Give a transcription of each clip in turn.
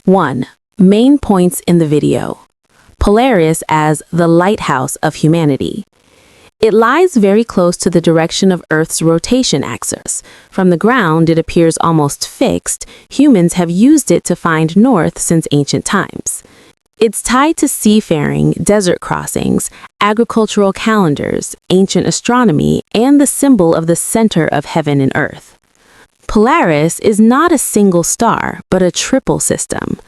1. Main points in the video. Polaris as the lighthouse of humanity. It lies very close to the direction of Earth's rotation axis. From the ground, it appears almost fixed. Humans have used it to find north since ancient times. It's tied to seafaring, desert crossings, agricultural calendars, ancient astronomy, and the symbol of the center of heaven and earth. Polaris is not a single star, but a triple system.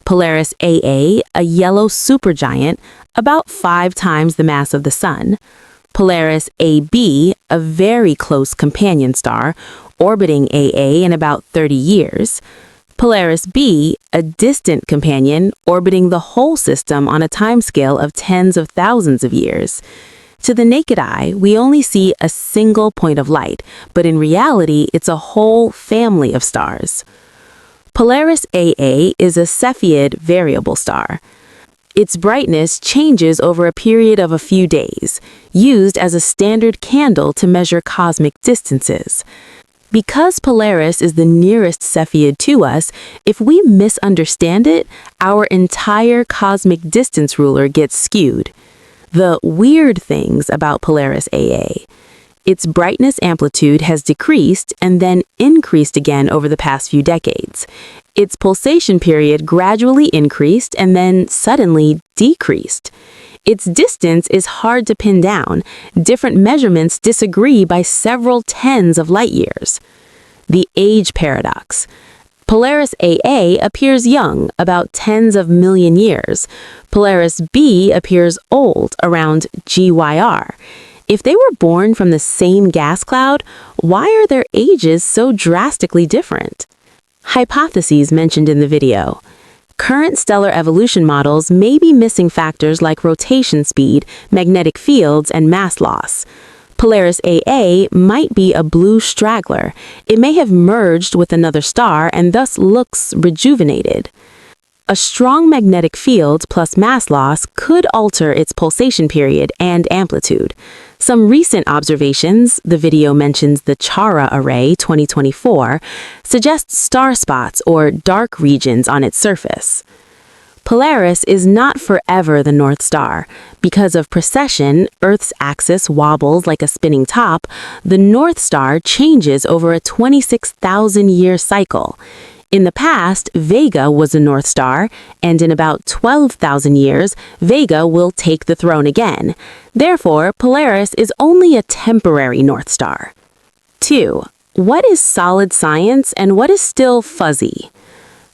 Polaris AA, a yellow supergiant, about 5 times the mass of the Sun. Polaris AB, a very close companion star, orbiting AA in about 30 years. Polaris B, a distant companion, orbiting the whole system on a timescale of tens of thousands of years. To the naked eye, we only see a single point of light, but in reality, it's a whole family of stars. Polaris AA is a Cepheid variable star. Its brightness changes over a period of a few days, used as a standard candle to measure cosmic distances. Because Polaris is the nearest Cepheid to us, if we misunderstand it, our entire cosmic distance ruler gets skewed. The weird things about Polaris AA. Its brightness amplitude has decreased and then increased again over the past few decades. Its pulsation period gradually increased and then suddenly decreased. Its distance is hard to pin down. Different measurements disagree by several tens of light years. The age paradox. Polaris AA appears young, about tens of million years. Polaris B appears old, around GYR. If they were born from the same gas cloud, why are their ages so drastically different? Hypotheses mentioned in the video. Current stellar evolution models may be missing factors like rotation speed, magnetic fields, and mass loss. Polaris AA might be a blue straggler. It may have merged with another star and thus looks rejuvenated. A strong magnetic field plus mass loss could alter its pulsation period and amplitude. Some recent observations, the video mentions the Chara Array 2024, suggest star spots or dark regions on its surface. Polaris is not forever the North Star. Because of precession, Earth's axis wobbles like a spinning top. The North Star changes over a 26,000-year cycle. In the past, Vega was a North Star, and in about 12,000 years, Vega will take the throne again. Therefore, Polaris is only a temporary North Star. 2. What is solid science and what is still fuzzy?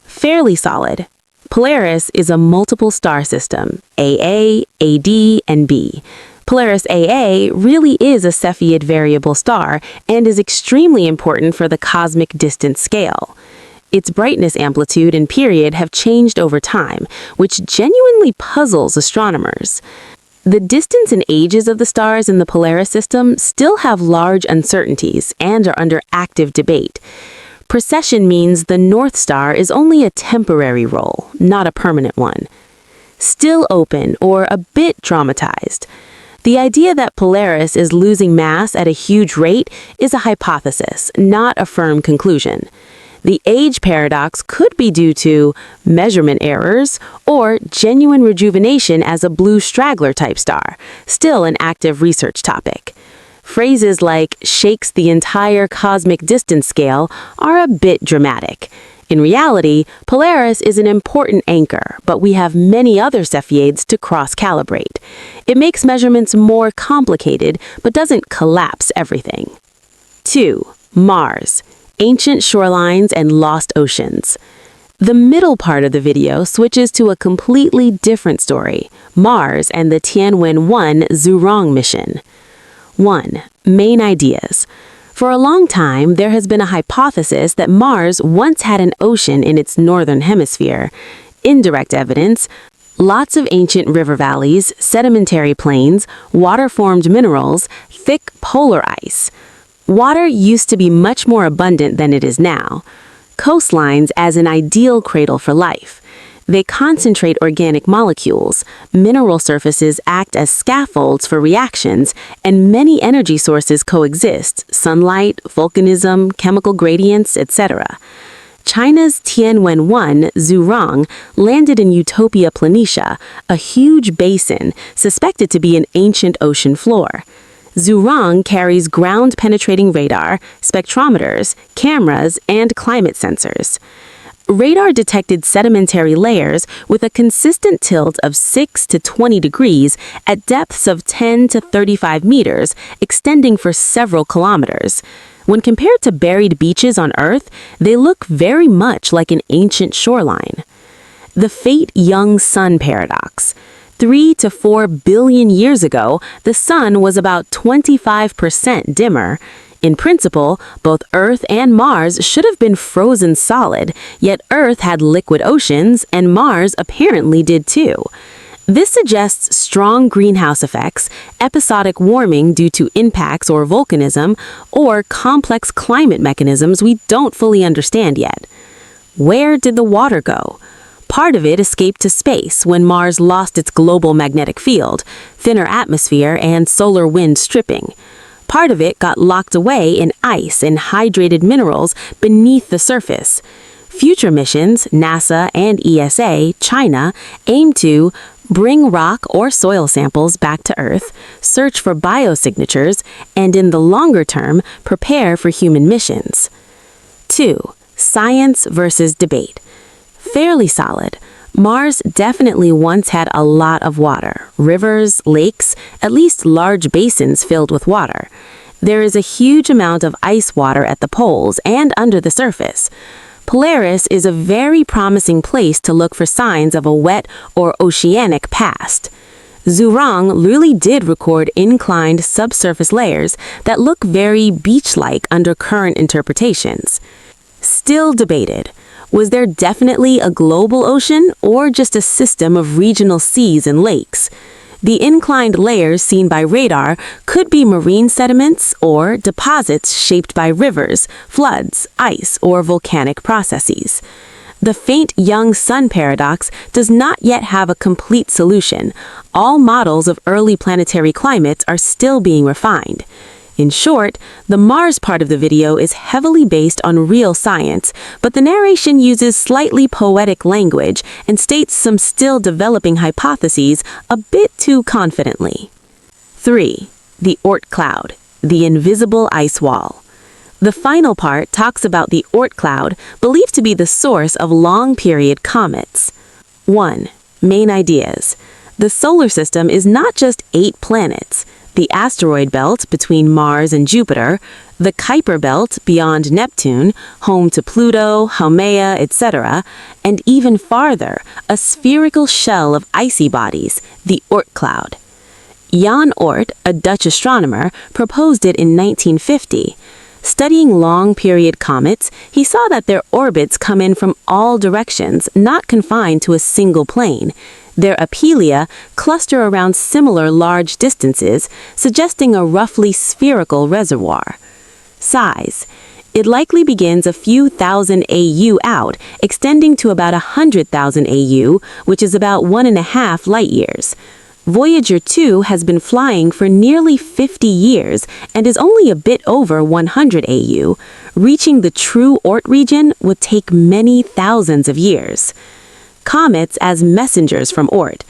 Fairly solid. Polaris is a multiple star system, AA, AD, and B. Polaris AA really is a Cepheid variable star and is extremely important for the cosmic distance scale. Its brightness amplitude and period have changed over time, which genuinely puzzles astronomers. The distance and ages of the stars in the Polaris system still have large uncertainties and are under active debate. Precession means the North Star is only a temporary role, not a permanent one. Still open or a bit dramatized. The idea that Polaris is losing mass at a huge rate is a hypothesis, not a firm conclusion. The age paradox could be due to measurement errors or genuine rejuvenation as a blue straggler type star, still an active research topic. Phrases like shakes the entire cosmic distance scale are a bit dramatic. In reality, Polaris is an important anchor, but we have many other Cepheids to cross-calibrate. It makes measurements more complicated, but doesn't collapse everything. 2. Mars. Ancient shorelines and lost oceans. The middle part of the video switches to a completely different story, Mars and the Tianwen-1 Zhurong mission. 1. Main ideas. For a long time, there has been a hypothesis that Mars once had an ocean in its northern hemisphere. Indirect evidence: lots of ancient river valleys, sedimentary plains, water-formed minerals, thick polar ice. Water used to be much more abundant than it is now. Coastlines as an ideal cradle for life. They concentrate organic molecules, mineral surfaces act as scaffolds for reactions, and many energy sources coexist: sunlight, volcanism, chemical gradients, etc. China's Tianwen-1 Zhurong landed in Utopia Planitia, a huge basin suspected to be an ancient ocean floor. Zhurong carries ground-penetrating radar, spectrometers, cameras, and climate sensors. Radar detected sedimentary layers with a consistent tilt of 6 to 20 degrees at depths of 10 to 35 meters, extending for several kilometers. When compared to buried beaches on Earth, they look very much like an ancient shoreline. The fate young sun paradox. 3 to 4 billion years ago, the sun was about 25% dimmer. In principle, both Earth and Mars should have been frozen solid, yet Earth had liquid oceans, and Mars apparently did too. This suggests strong greenhouse effects, episodic warming due to impacts or volcanism, or complex climate mechanisms we don't fully understand yet. Where did the water go? Part of it escaped to space when Mars lost its global magnetic field, thinner atmosphere, and solar wind stripping. Part of it got locked away in ice and hydrated minerals beneath the surface. Future missions, NASA and ESA, China, aim to bring rock or soil samples back to Earth, search for biosignatures, and in the longer term, prepare for human missions. 2. Science versus debate. Fairly solid. Mars definitely once had a lot of water, rivers, lakes, at least large basins filled with water. There is a huge amount of ice water at the poles and under the surface. Polaris is a very promising place to look for signs of a wet or oceanic past. Zhurong really did record inclined subsurface layers that look very beach-like under current interpretations. Still debated. Was there definitely a global ocean or just a system of regional seas and lakes? The inclined layers seen by radar could be marine sediments or deposits shaped by rivers, floods, ice, or volcanic processes. The faint young sun paradox does not yet have a complete solution. All models of early planetary climates are still being refined. In short, the Mars part of the video is heavily based on real science, but the narration uses slightly poetic language and states some still developing hypotheses a bit too confidently. 3. The Oort cloud, the invisible ice wall. The final part talks about the Oort cloud, believed to be the source of long-period comets. 1. Main ideas. The solar system is not just 8 planets. The asteroid belt between Mars and Jupiter, the Kuiper belt beyond Neptune, home to Pluto, Haumea, etc., and even farther, a spherical shell of icy bodies, the Oort cloud. Jan Oort, a Dutch astronomer, proposed it in 1950. Studying long-period comets, he saw that their orbits come in from all directions, not confined to a single plane. Their apelia cluster around similar large distances, suggesting a roughly spherical reservoir. Size. It likely begins a few thousand AU out, extending to about 100,000 AU, which is about 1.5 light-years. Voyager 2 has been flying for nearly 50 years and is only a bit over 100 AU. Reaching the true Oort region would take many thousands of years. Comets as messengers from Oort.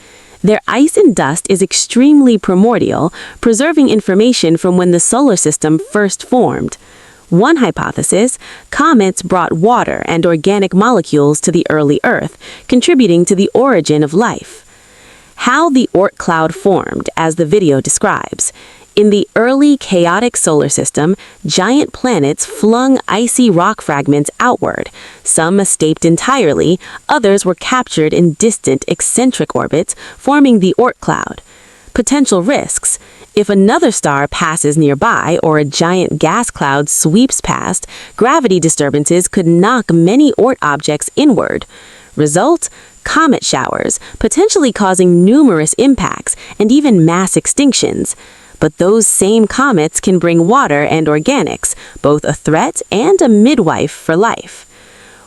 Their ice and dust is extremely primordial, preserving information from when the solar system first formed. One hypothesis, comets brought water and organic molecules to the early Earth, contributing to the origin of life. How the Oort cloud formed, as the video describes. In the early chaotic solar system, giant planets flung icy rock fragments outward. Some escaped entirely, others were captured in distant eccentric orbits, forming the Oort cloud. Potential risks. If another star passes nearby or a giant gas cloud sweeps past, gravity disturbances could knock many Oort objects inward. Result? Comet showers, potentially causing numerous impacts and even mass extinctions. But those same comets can bring water and organics, both a threat and a midwife for life.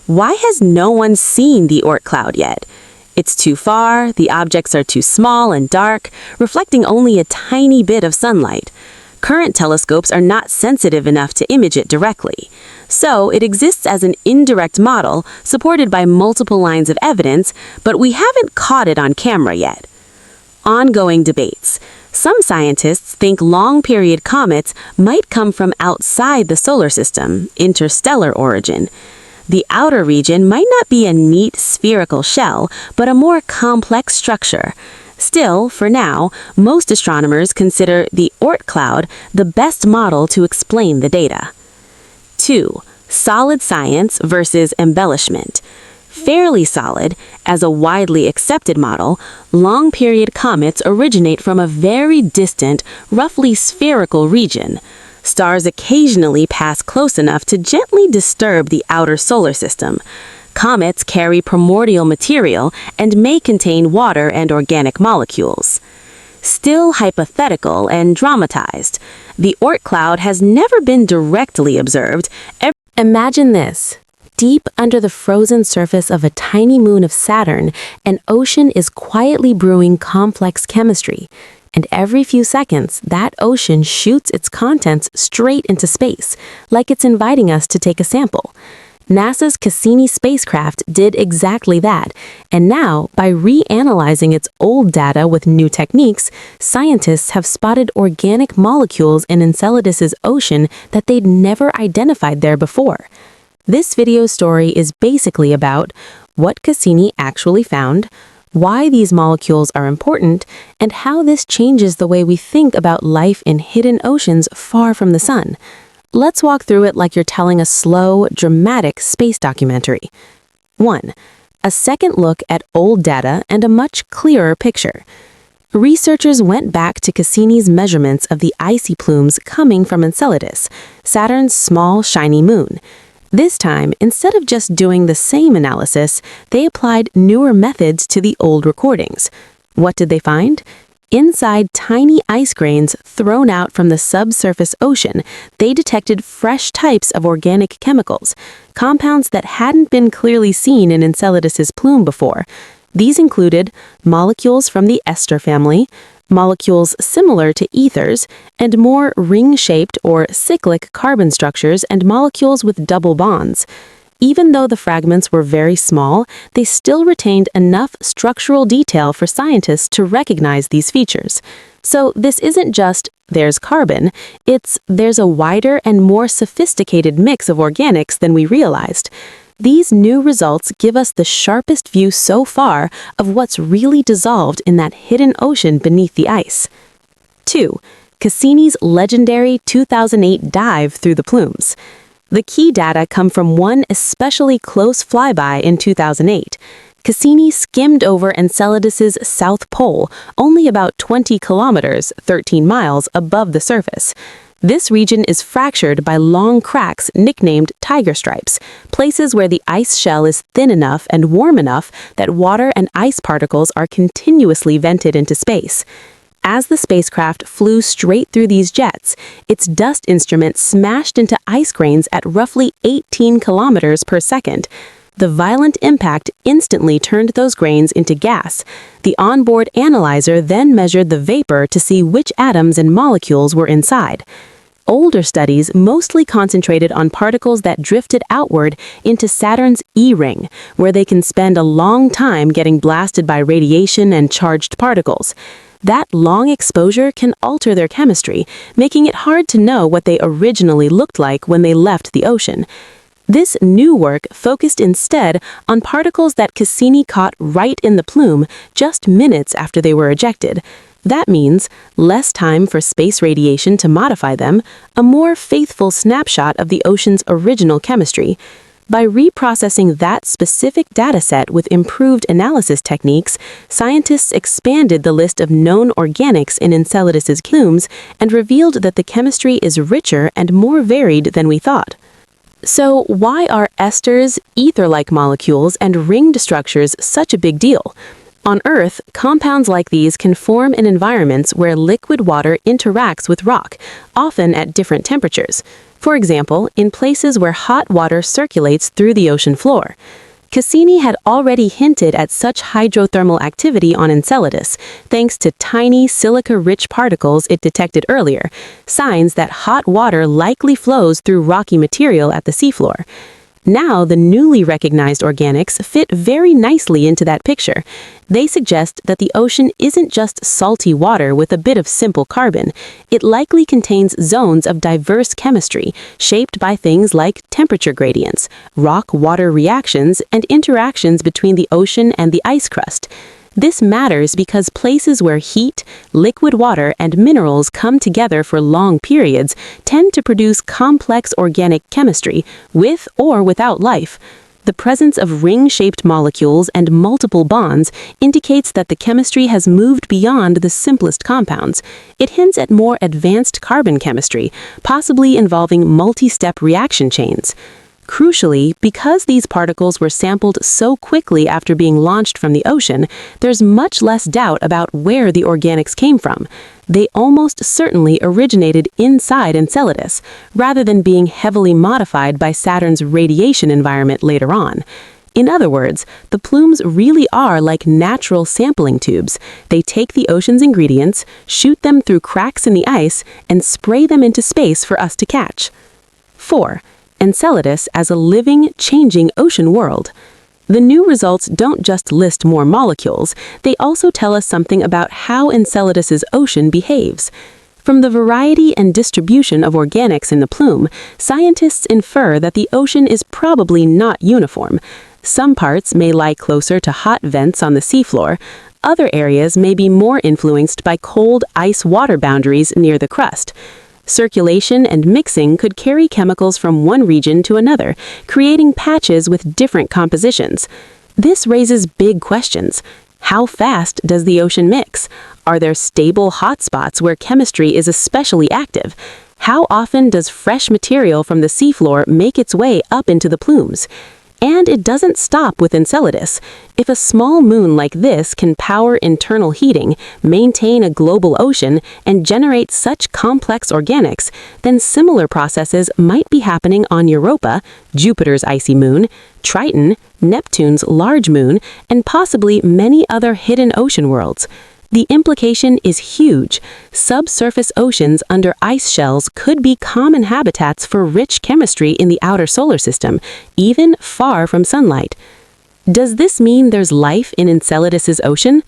Why has no one seen the Oort cloud yet? It's too far, the objects are too small and dark, reflecting only a tiny bit of sunlight. Current telescopes are not sensitive enough to image it directly. So it exists as an indirect model supported by multiple lines of evidence, but we haven't caught it on camera yet. Ongoing debates. Some scientists think long-period comets might come from outside the solar system, interstellar origin. The outer region might not be a neat spherical shell, but a more complex structure. Still, for now, most astronomers consider the Oort cloud the best model to explain the data. 2. Solid science versus embellishment. Fairly solid, as a widely accepted model, long-period comets originate from a very distant, roughly spherical region. Stars occasionally pass close enough to gently disturb the outer solar system. Comets carry primordial material and may contain water and organic molecules. Still hypothetical and dramatized, the Oort cloud has never been directly observed. Imagine this. Deep under the frozen surface of a tiny moon of Saturn, an ocean is quietly brewing complex chemistry. And every few seconds, that ocean shoots its contents straight into space, like it's inviting us to take a sample. NASA's Cassini spacecraft did exactly that, and now, by reanalyzing its old data with new techniques, scientists have spotted organic molecules in Enceladus's ocean that they'd never identified there before. This video story is basically about what Cassini actually found, why these molecules are important, and how this changes the way we think about life in hidden oceans far from the sun. Let's walk through it like you're telling a slow, dramatic space documentary. 1. A second look at old data and a much clearer picture. Researchers went back to Cassini's measurements of the icy plumes coming from Enceladus, Saturn's small, shiny moon. This time, instead of just doing the same analysis, they applied newer methods to the old recordings. What did they find? Inside tiny ice grains thrown out from the subsurface ocean, they detected fresh types of organic chemicals, compounds that hadn't been clearly seen in Enceladus's plume before. These included molecules from the ester family, molecules similar to ethers, and more ring-shaped or cyclic carbon structures and molecules with double bonds. Even though the fragments were very small, they still retained enough structural detail for scientists to recognize these features. So this isn't just, there's carbon, it's, there's a wider and more sophisticated mix of organics than we realized. These new results give us the sharpest view so far of what's really dissolved in that hidden ocean beneath the ice. 2. Cassini's legendary 2008 dive through the plumes. The key data come from one especially close flyby in 2008. Cassini skimmed over Enceladus's south pole, only about 20 kilometers, 13 miles, above the surface. This region is fractured by long cracks nicknamed tiger stripes, places where the ice shell is thin enough and warm enough that water and ice particles are continuously vented into space. As the spacecraft flew straight through these jets, its dust instrument smashed into ice grains at roughly 18 kilometers per second. The violent impact instantly turned those grains into gas. The onboard analyzer then measured the vapor to see which atoms and molecules were inside. Older studies mostly concentrated on particles that drifted outward into Saturn's E-ring, where they can spend a long time getting blasted by radiation and charged particles. That long exposure can alter their chemistry, making it hard to know what they originally looked like when they left the ocean. This new work focused instead on particles that Cassini caught right in the plume just minutes after they were ejected. That means less time for space radiation to modify them, a more faithful snapshot of the ocean's original chemistry. By reprocessing that specific dataset with improved analysis techniques, scientists expanded the list of known organics in Enceladus's plumes and revealed that the chemistry is richer and more varied than we thought. So why are esters, ether-like molecules, and ringed structures such a big deal? On Earth, compounds like these can form in environments where liquid water interacts with rock, often at different temperatures. For example, in places where hot water circulates through the ocean floor. Cassini had already hinted at such hydrothermal activity on Enceladus, thanks to tiny silica-rich particles it detected earlier, signs that hot water likely flows through rocky material at the seafloor. Now, the newly recognized organics fit very nicely into that picture. They suggest that the ocean isn't just salty water with a bit of simple carbon. It likely contains zones of diverse chemistry, shaped by things like temperature gradients, rock-water reactions, and interactions between the ocean and the ice crust. This matters because places where heat, liquid water, and minerals come together for long periods tend to produce complex organic chemistry, with or without life. The presence of ring-shaped molecules and multiple bonds indicates that the chemistry has moved beyond the simplest compounds. It hints at more advanced carbon chemistry, possibly involving multi-step reaction chains. Crucially, because these particles were sampled so quickly after being launched from the ocean, there's much less doubt about where the organics came from. They almost certainly originated inside Enceladus, rather than being heavily modified by Saturn's radiation environment later on. In other words, the plumes really are like natural sampling tubes. They take the ocean's ingredients, shoot them through cracks in the ice, and spray them into space for us to catch. 4. Enceladus as a living, changing ocean world. The new results don't just list more molecules, they also tell us something about how Enceladus's ocean behaves. From the variety and distribution of organics in the plume, scientists infer that the ocean is probably not uniform. Some parts may lie closer to hot vents on the seafloor. Other areas may be more influenced by cold ice-water boundaries near the crust. Circulation and mixing could carry chemicals from one region to another, creating patches with different compositions. This raises big questions. How fast does the ocean mix? Are there stable hotspots where chemistry is especially active? How often does fresh material from the seafloor make its way up into the plumes? And it doesn't stop with Enceladus. If a small moon like this can power internal heating, maintain a global ocean, and generate such complex organics, then similar processes might be happening on Europa, Jupiter's icy moon, Triton, Neptune's large moon, and possibly many other hidden ocean worlds. The implication is huge. Subsurface oceans under ice shells could be common habitats for rich chemistry in the outer solar system, even far from sunlight. Does this mean there's life in Enceladus's ocean?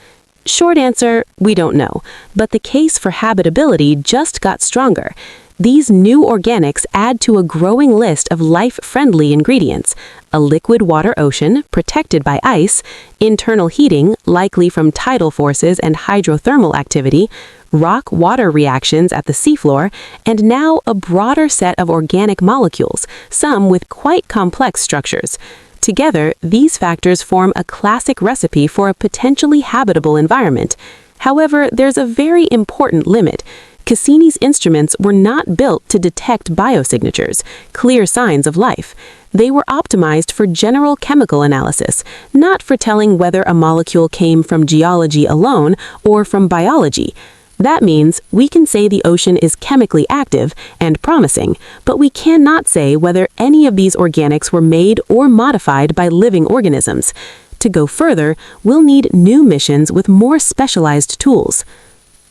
Short answer, we don't know, but the case for habitability just got stronger. These new organics add to a growing list of life-friendly ingredients: a liquid water ocean protected by ice, internal heating likely from tidal forces and hydrothermal activity, rock-water reactions at the seafloor, and now a broader set of organic molecules, some with quite complex structures. Together, these factors form a classic recipe for a potentially habitable environment. However, there's a very important limit. Cassini's instruments were not built to detect biosignatures, clear signs of life. They were optimized for general chemical analysis, not for telling whether a molecule came from geology alone or from biology. That means we can say the ocean is chemically active and promising, but we cannot say whether any of these organics were made or modified by living organisms. To go further, we'll need new missions with more specialized tools.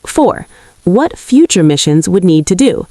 4. What future missions would need to do?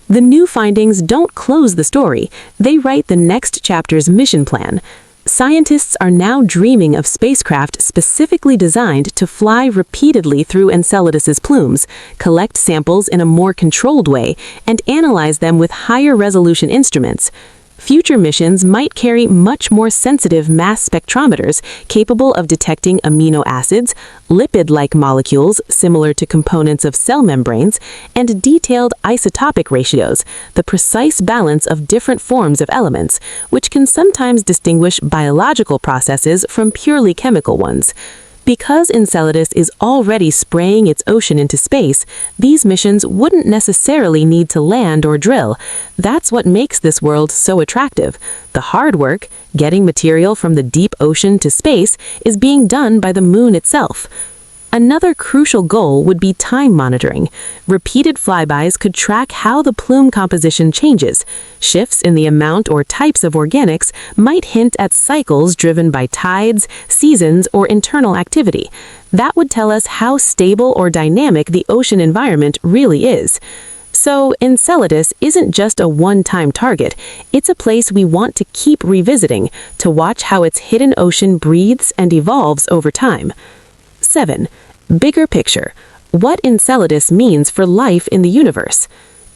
The new findings don't close the story, they write the next chapter's mission plan. Scientists are now dreaming of spacecraft specifically designed to fly repeatedly through Enceladus's plumes, collect samples in a more controlled way, and analyze them with higher resolution instruments. Future missions might carry much more sensitive mass spectrometers capable of detecting amino acids, lipid-like molecules similar to components of cell membranes, and detailed isotopic ratios, the precise balance of different forms of elements, which can sometimes distinguish biological processes from purely chemical ones. Because Enceladus is already spraying its ocean into space, these missions wouldn't necessarily need to land or drill. That's what makes this world so attractive. The hard work, getting material from the deep ocean to space, is being done by the moon itself. Another crucial goal would be time monitoring. Repeated flybys could track how the plume composition changes. Shifts in the amount or types of organics might hint at cycles driven by tides, seasons, or internal activity. That would tell us how stable or dynamic the ocean environment really is. So, Enceladus isn't just a one-time target. It's a place we want to keep revisiting to watch how its hidden ocean breathes and evolves over time. 7. Bigger picture. What Enceladus means for life in the universe.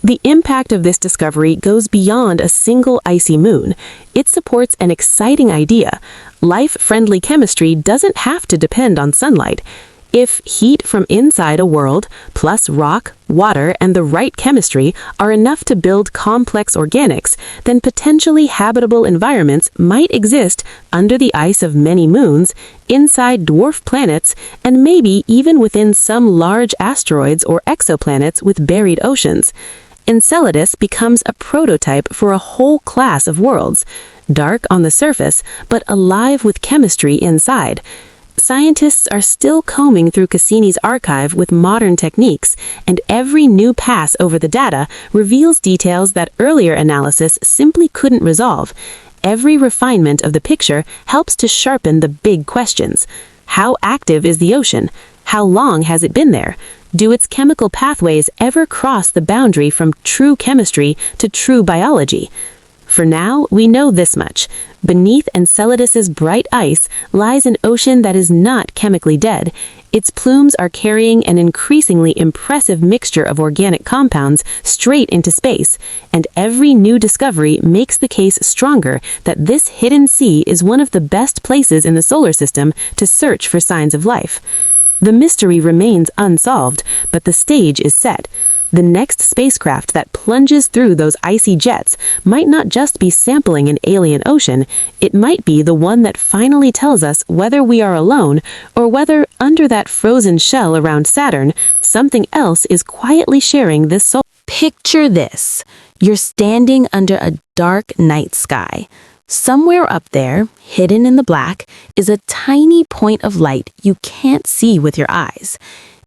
The impact of this discovery goes beyond a single icy moon. It supports an exciting idea. Life-friendly chemistry doesn't have to depend on sunlight. If heat from inside a world, plus rock, water, and the right chemistry are enough to build complex organics, then potentially habitable environments might exist under the ice of many moons, inside dwarf planets, and maybe even within some large asteroids or exoplanets with buried oceans. Enceladus becomes a prototype for a whole class of worlds, dark on the surface, but alive with chemistry inside. Scientists are still combing through Cassini's archive with modern techniques, and every new pass over the data reveals details that earlier analysis simply couldn't resolve. Every refinement of the picture helps to sharpen the big questions. How active is the ocean? How long has it been there? Do its chemical pathways ever cross the boundary from true chemistry to true biology? For now, we know this much. Beneath Enceladus's bright ice lies an ocean that is not chemically dead. Its plumes are carrying an increasingly impressive mixture of organic compounds straight into space, and every new discovery makes the case stronger that this hidden sea is one of the best places in the solar system to search for signs of life. The mystery remains unsolved, but the stage is set. The next spacecraft that plunges through those icy jets might not just be sampling an alien ocean, it might be the one that finally tells us whether we are alone or whether, under that frozen shell around Saturn, something else is quietly sharing this soul. Picture this. You're standing under a dark night sky. Somewhere up there, hidden in the black, is a tiny point of light you can't see with your eyes.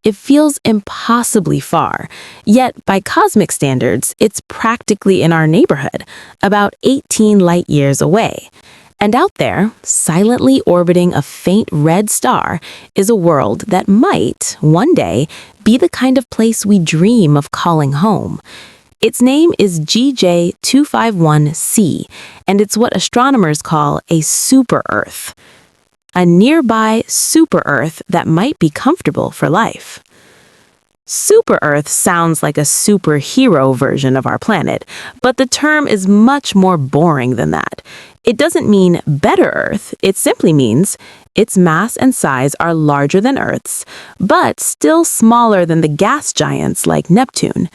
It feels impossibly far, yet by cosmic standards, it's practically in our neighborhood, about 18 light years away. And out there, silently orbiting a faint red star, is a world that might, one day, be the kind of place we dream of calling home. Its name is GJ251c, and it's what astronomers call a super-Earth. A nearby super-Earth that might be comfortable for life. Super-Earth sounds like a superhero version of our planet, but the term is much more boring than that. It doesn't mean better Earth, it simply means its mass and size are larger than Earth's, but still smaller than the gas giants like Neptune.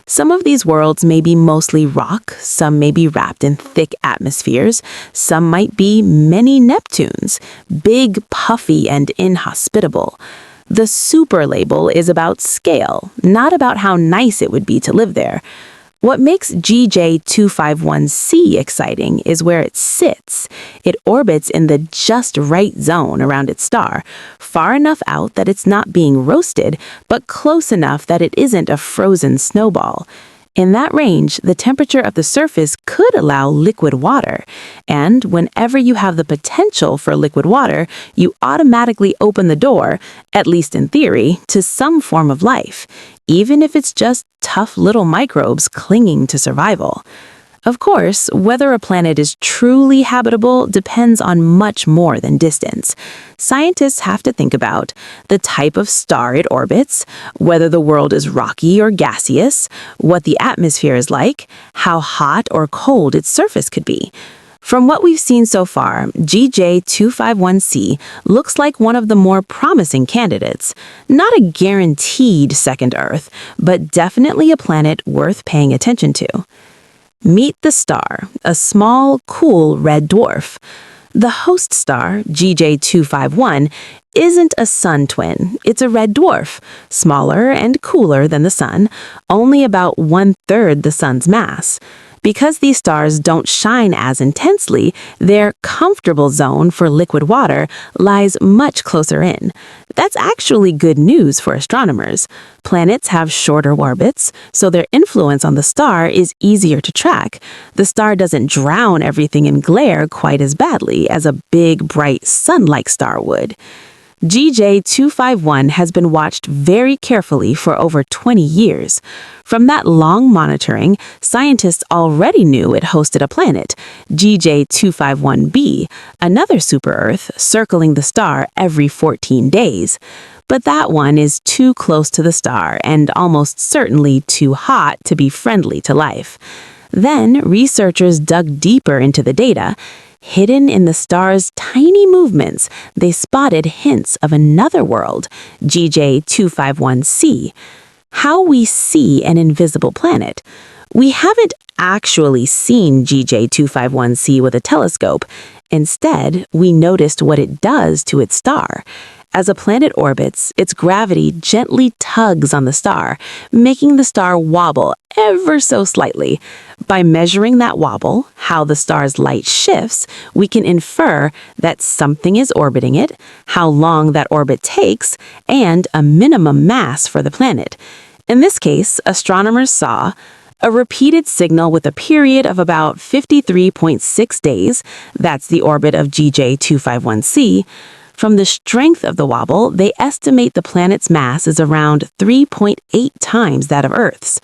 Some of these worlds may be mostly rock, some may be wrapped in thick atmospheres, some might be many Neptunes, big, puffy, and inhospitable. The super label is about scale, not about how nice it would be to live there. What makes GJ251c exciting is where it sits. It orbits in the just right zone around its star, far enough out that it's not being roasted, but close enough that it isn't a frozen snowball. In that range, the temperature of the surface could allow liquid water, and whenever you have the potential for liquid water, you automatically open the door, at least in theory, to some form of life, even if it's just tough little microbes clinging to survival. Of course, whether a planet is truly habitable depends on much more than distance. Scientists have to think about the type of star it orbits, whether the world is rocky or gaseous, what the atmosphere is like, how hot or cold its surface could be. From what we've seen so far, GJ251c looks like one of the more promising candidates. Not a guaranteed second Earth, but definitely a planet worth paying attention to. Meet the star, a small, cool red dwarf. The host star, GJ251, isn't a sun twin. It's a red dwarf, smaller and cooler than the sun, only about 1/3 the sun's mass. Because these stars don't shine as intensely, their comfortable zone for liquid water lies much closer in. That's actually good news for astronomers. Planets have shorter orbits, so their influence on the star is easier to track. The star doesn't drown everything in glare quite as badly as a big, bright, sun-like star would. GJ251 has been watched very carefully for over 20 years. From that long monitoring, scientists already knew it hosted a planet, GJ251b, another super-Earth circling the star every 14 days. But that one is too close to the star and almost certainly too hot to be friendly to life. Then researchers dug deeper into the data. Hidden in the star's tiny movements, they spotted hints of another world, GJ251c. How we see an invisible planet. We haven't actually seen GJ251c with a telescope. Instead, we noticed what it does to its star. As a planet orbits, its gravity gently tugs on the star, making the star wobble ever so slightly. By measuring that wobble, how the star's light shifts, we can infer that something is orbiting it, how long that orbit takes, and a minimum mass for the planet. In this case, astronomers saw a repeated signal with a period of about 53.6 days, that's the orbit of GJ251c. From the strength of the wobble, they estimate the planet's mass is around 3.8 times that of Earth's.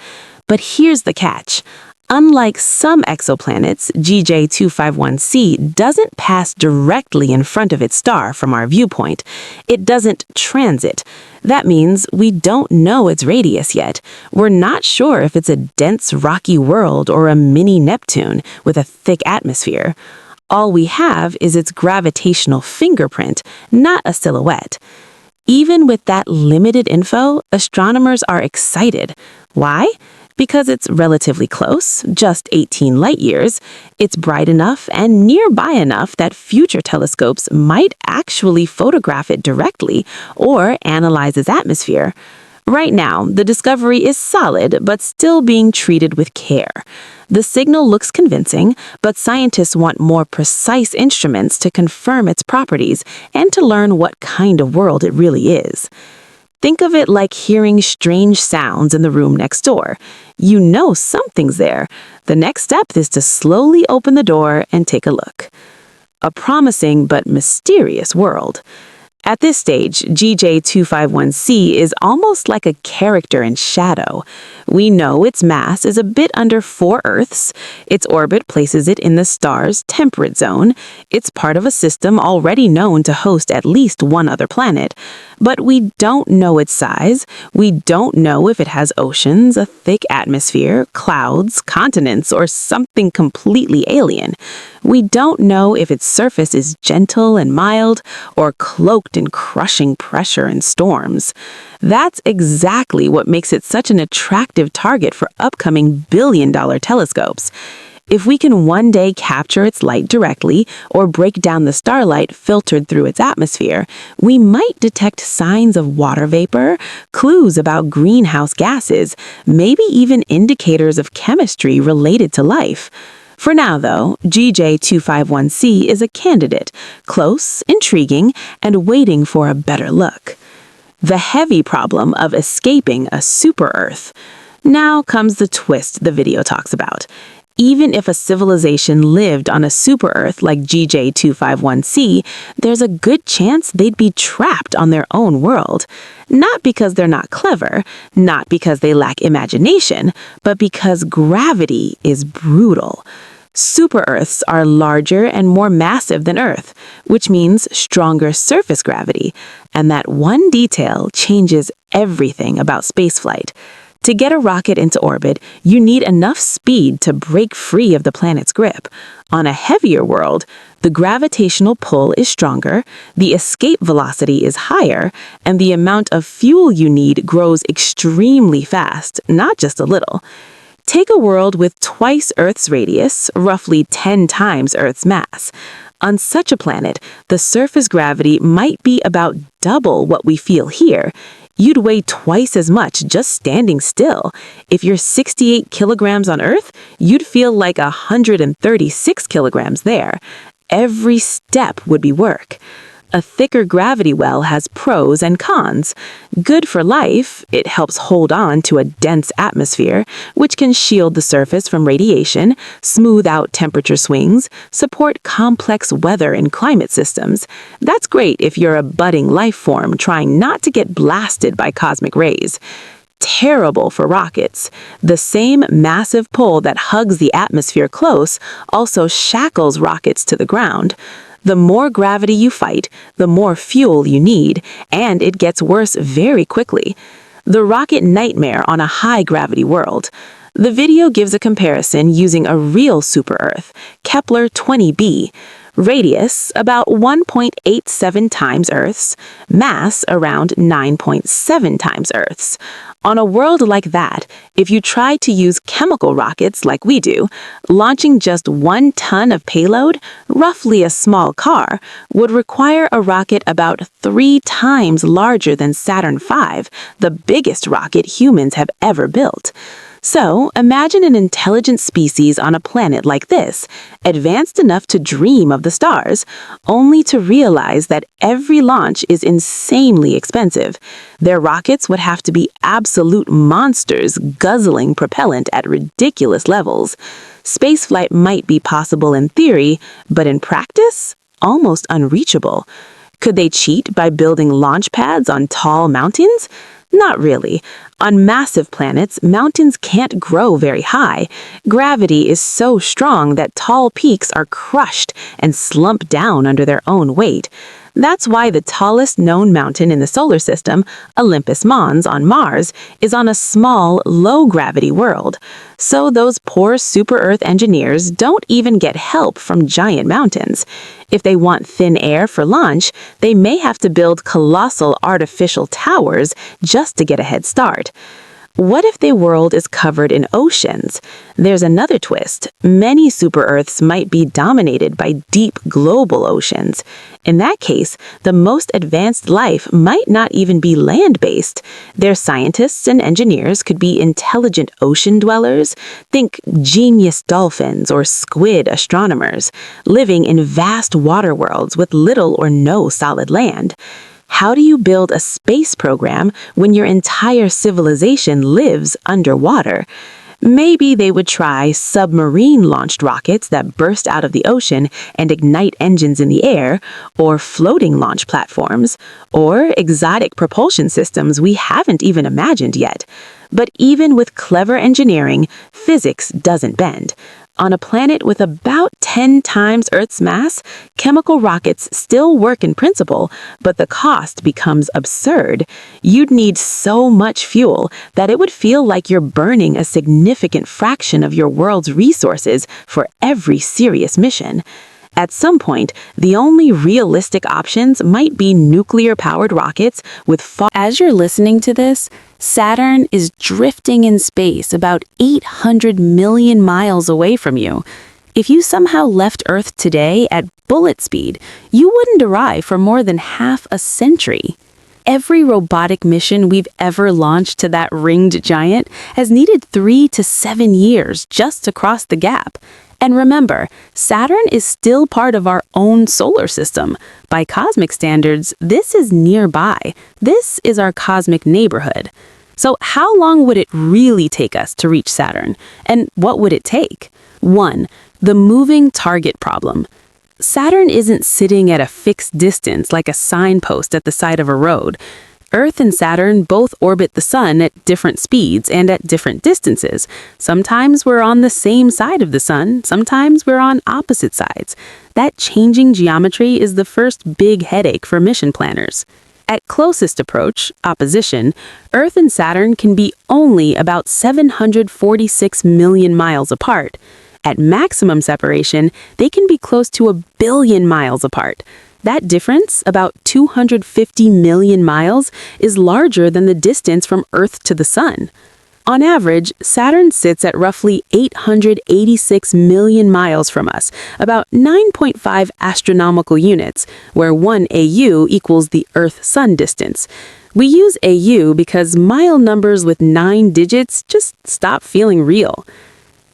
But here's the catch. Unlike some exoplanets, GJ251c doesn't pass directly in front of its star from our viewpoint. It doesn't transit. That means we don't know its radius yet. We're not sure if it's a dense rocky world or a mini Neptune with a thick atmosphere. All we have is its gravitational fingerprint, not a silhouette. Even with that limited info, astronomers are excited. Why? Because it's relatively close, just 18 light-years. It's bright enough and nearby enough that future telescopes might actually photograph it directly or analyze its atmosphere. Right now, the discovery is solid but still being treated with care. The signal looks convincing, but scientists want more precise instruments to confirm its properties and to learn what kind of world it really is. Think of it like hearing strange sounds in the room next door. You know something's there. The next step is to slowly open the door and take a look. A promising but mysterious world. At this stage, GJ251c is almost like a character in shadow. We know its mass is a bit under 4 Earths. Its orbit places it in the star's temperate zone. It's part of a system already known to host at least one other planet. But we don't know its size. We don't know if it has oceans, a thick atmosphere, clouds, continents, or something completely alien. We don't know if its surface is gentle and mild or cloaked in crushing pressure and storms. That's exactly what makes it such an attractive target for upcoming billion-dollar telescopes. If we can one day capture its light directly or break down the starlight filtered through its atmosphere, we might detect signs of water vapor, clues about greenhouse gases, maybe even indicators of chemistry related to life. For now, though, GJ251c is a candidate, close, intriguing, and waiting for a better look. The heavy problem of escaping a super-Earth. Now comes the twist the video talks about. Even if a civilization lived on a super-Earth like GJ251c, there's a good chance they'd be trapped on their own world. Not because they're not clever, not because they lack imagination, but because gravity is brutal. Super-Earths are larger and more massive than Earth, which means stronger surface gravity, and that one detail changes everything about spaceflight. To get a rocket into orbit, you need enough speed to break free of the planet's grip. On a heavier world, the gravitational pull is stronger, the escape velocity is higher, and the amount of fuel you need grows extremely fast, not just a little. Take a world with twice Earth's radius, roughly 10 times Earth's mass. On such a planet, the surface gravity might be about double what we feel here. you'd weigh twice as much just standing still. If you're 68 kilograms on Earth, you'd feel like 136 kilograms there. Every step would be work. A thicker gravity well has pros and cons. Good for life, it helps hold on to a dense atmosphere, which can shield the surface from radiation, smooth out temperature swings, support complex weather and climate systems. That's great if you're a budding life form trying not to get blasted by cosmic rays. Terrible for rockets. The same massive pull that hugs the atmosphere close also shackles rockets to the ground. The more gravity you fight, the more fuel you need, and it gets worse very quickly. The rocket nightmare on a high-gravity world. The video gives a comparison using a real super-Earth, Kepler 20b. Radius, about 1.87 times Earth's. Mass, around 9.7 times Earth's. On a world like that, if you try to use chemical rockets like we do, launching just 1 ton of payload, roughly a small car, would require a rocket about 3 times larger than Saturn V, the biggest rocket humans have ever built. So, imagine an intelligent species on a planet like this, advanced enough to dream of the stars, only to realize that every launch is insanely expensive. Their rockets would have to be absolute monsters, guzzling propellant at ridiculous levels. Spaceflight might be possible in theory, but in practice, almost unreachable. Could they cheat by building launch pads on tall mountains? Not really. On massive planets, mountains can't grow very high. Gravity is so strong that tall peaks are crushed and slump down under their own weight. That's why the tallest known mountain in the solar system, Olympus Mons on Mars, is on a small, low-gravity world. So those poor super-Earth engineers don't even get help from giant mountains. If they want thin air for lunch, they may have to build colossal artificial towers just to get a head start. What if the world is covered in oceans? There's another twist. Many super-Earths might be dominated by deep global oceans. In that case, the most advanced life might not even be land-based. Their scientists and engineers could be intelligent ocean dwellers. Think genius dolphins or squid astronomers, living in vast water worlds with little or no solid land. How do you build a space program when your entire civilization lives underwater? Maybe they would try submarine-launched rockets that burst out of the ocean and ignite engines in the air, or floating launch platforms, or exotic propulsion systems we haven't even imagined yet. But even with clever engineering, physics doesn't bend. On a planet with about 10 times Earth's mass, chemical rockets still work in principle, but the cost becomes absurd. You'd need so much fuel that it would feel like you're burning a significant fraction of your world's resources for every serious mission. At some point, the only realistic options might be nuclear-powered rockets with far— As you're listening to this, Saturn is drifting in space about 800 million miles away from you. If you somehow left Earth today at bullet speed, you wouldn't arrive for more than half a century. Every robotic mission we've ever launched to that ringed giant has needed 3 to 7 years just to cross the gap. And remember, Saturn is still part of our own solar system. By cosmic standards, this is nearby. This is our cosmic neighborhood. So how long would it really take us to reach Saturn? And what would it take? 1. The moving target problem. Saturn isn't sitting at a fixed distance like a signpost at the side of a road. Earth and Saturn both orbit the Sun at different speeds and at different distances. Sometimes we're on the same side of the Sun, sometimes we're on opposite sides. That changing geometry is the first big headache for mission planners. At closest approach, opposition, Earth and Saturn can be only about 746 million miles apart. At maximum separation, they can be close to 1 billion miles apart. That difference, about 250 million miles, is larger than the distance from Earth to the Sun. On average, Saturn sits at roughly 886 million miles from us, about 9.5 astronomical units, where 1 AU equals the Earth-Sun distance. We use AU because mile numbers with 9 digits just stop feeling real.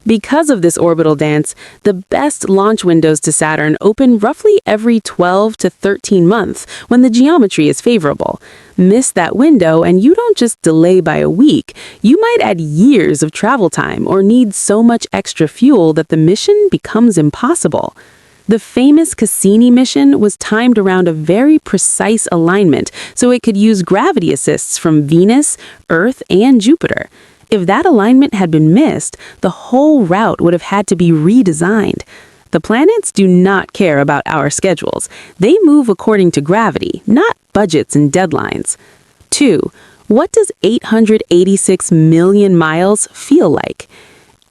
Because of this orbital dance, the best launch windows to Saturn open roughly every 12 to 13 months when the geometry is favorable. Miss that window and you don't just delay by a week, you might add years of travel time or need so much extra fuel that the mission becomes impossible. The famous Cassini mission was timed around a very precise alignment so it could use gravity assists from Venus, Earth, and Jupiter. If that alignment had been missed, the whole route would have had to be redesigned. The planets do not care about our schedules. They move according to gravity, not budgets and deadlines. 2. What does 886 million miles feel like?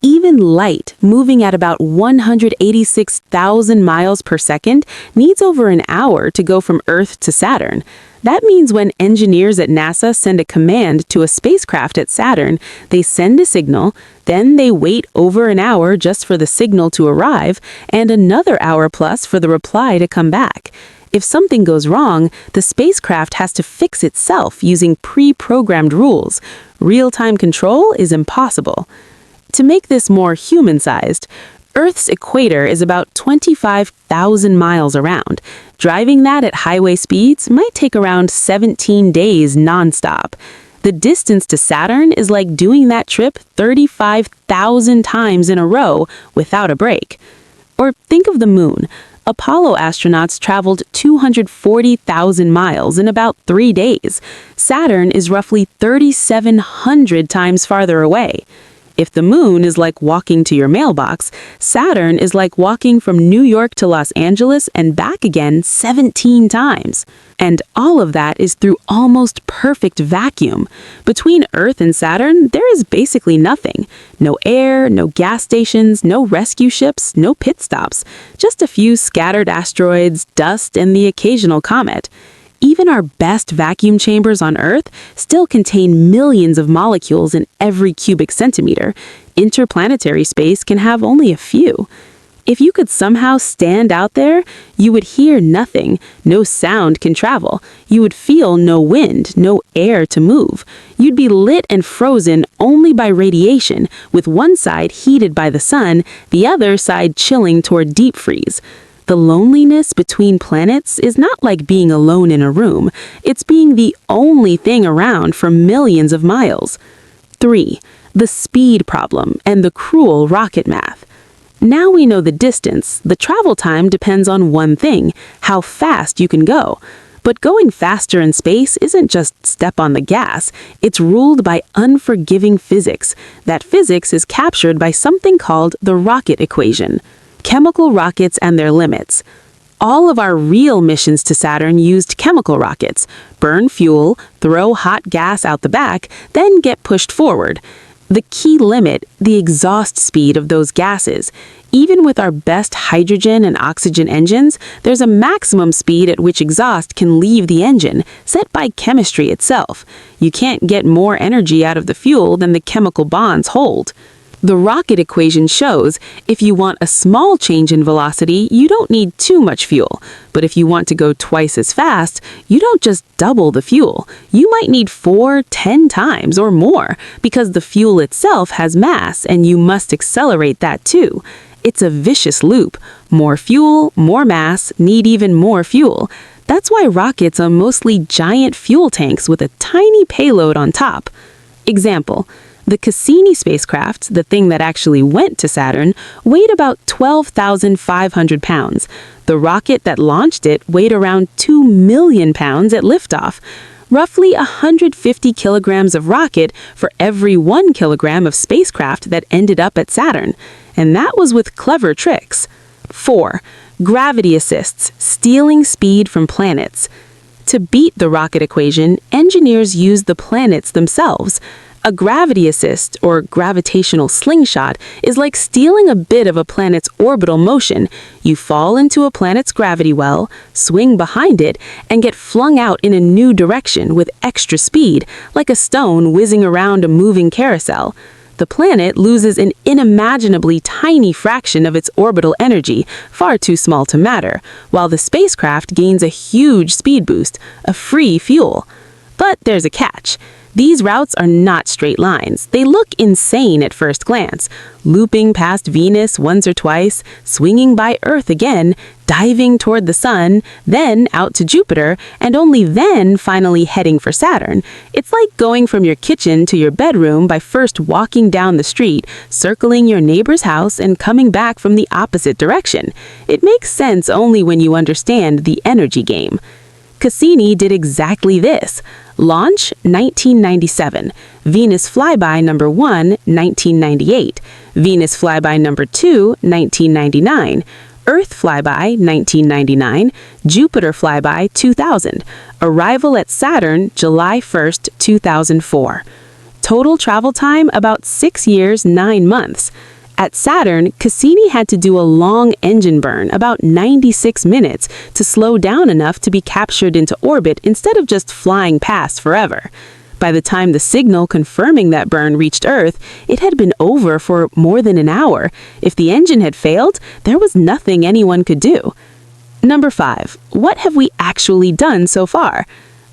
Even light, moving at about 186,000 miles per second, needs over an hour to go from Earth to Saturn. That means when engineers at NASA send a command to a spacecraft at Saturn, they send a signal, then they wait over an hour just for the signal to arrive, and another hour plus for the reply to come back. If something goes wrong, the spacecraft has to fix itself using pre-programmed rules. Real-time control is impossible. To make this more human-sized, Earth's equator is about 25,000 miles around. Driving that at highway speeds might take around 17 days nonstop. The distance to Saturn is like doing that trip 35,000 times in a row without a break. Or think of the moon. Apollo astronauts traveled 240,000 miles in about 3 days. Saturn is roughly 3,700 times farther away. If the moon is like walking to your mailbox, Saturn is like walking from New York to Los Angeles and back again 17 times. And all of that is through almost perfect vacuum. Between Earth and Saturn, there is basically nothing. No air, no gas stations, no rescue ships, no pit stops. Just a few scattered asteroids, dust, and the occasional comet. Even our best vacuum chambers on Earth still contain millions of molecules in every cubic centimeter. Interplanetary space can have only a few. If you could somehow stand out there, you would hear nothing. No sound can travel. You would feel no wind, no air to move. You'd be lit and frozen only by radiation, with one side heated by the sun, the other side chilling toward deep freeze. The loneliness between planets is not like being alone in a room. It's being the only thing around for millions of miles. 3. The speed problem and the cruel rocket math. Now we know the distance. The travel time depends on one thing, how fast you can go. But going faster in space isn't just step on the gas. It's ruled by unforgiving physics. That physics is captured by something called the rocket equation. Chemical rockets and their limits. All of our real missions to Saturn used chemical rockets. Burn fuel, throw hot gas out the back, then get pushed forward. The key limit, the exhaust speed of those gases. Even with our best hydrogen and oxygen engines, there's a maximum speed at which exhaust can leave the engine, set by chemistry itself. You can't get more energy out of the fuel than the chemical bonds hold. The rocket equation shows if you want a small change in velocity, you don't need too much fuel. But if you want to go twice as fast, you don't just double the fuel. You might need 4, 10 times or more, because the fuel itself has mass and you must accelerate that too. It's a vicious loop. More fuel, more mass, need even more fuel. That's why rockets are mostly giant fuel tanks with a tiny payload on top. Example. The Cassini spacecraft, the thing that actually went to Saturn, weighed about 12,500 pounds. The rocket that launched it weighed around 2 million pounds at liftoff. Roughly 150 kilograms of rocket for every 1 kilogram of spacecraft that ended up at Saturn. And that was with clever tricks. 4. Gravity assists, stealing speed from planets. To beat the rocket equation, engineers used the planets themselves. A gravity assist, or gravitational slingshot, is like stealing a bit of a planet's orbital motion. You fall into a planet's gravity well, swing behind it, and get flung out in a new direction with extra speed, like a stone whizzing around a moving carousel. The planet loses an unimaginably tiny fraction of its orbital energy, far too small to matter, while the spacecraft gains a huge speed boost, a free fuel. But there's a catch. These routes are not straight lines. They look insane at first glance, looping past Venus once or twice, swinging by Earth again, diving toward the Sun, then out to Jupiter, and only then finally heading for Saturn. It's like going from your kitchen to your bedroom by first walking down the street, circling your neighbor's house, and coming back from the opposite direction. It makes sense only when you understand the energy game. Cassini did exactly this. Launch, 1997. Venus flyby number 1, 1998. Venus flyby number 2, 1999. Earth flyby, 1999. Jupiter flyby, 2000. Arrival at Saturn, July 1st, 2004. Total travel time, about 6 years, 9 months. At Saturn, Cassini had to do a long engine burn, about 96 minutes, to slow down enough to be captured into orbit instead of just flying past forever. By the time the signal confirming that burn reached Earth, it had been over for more than an hour. If the engine had failed, there was nothing anyone could do. Number 5. What have we actually done so far?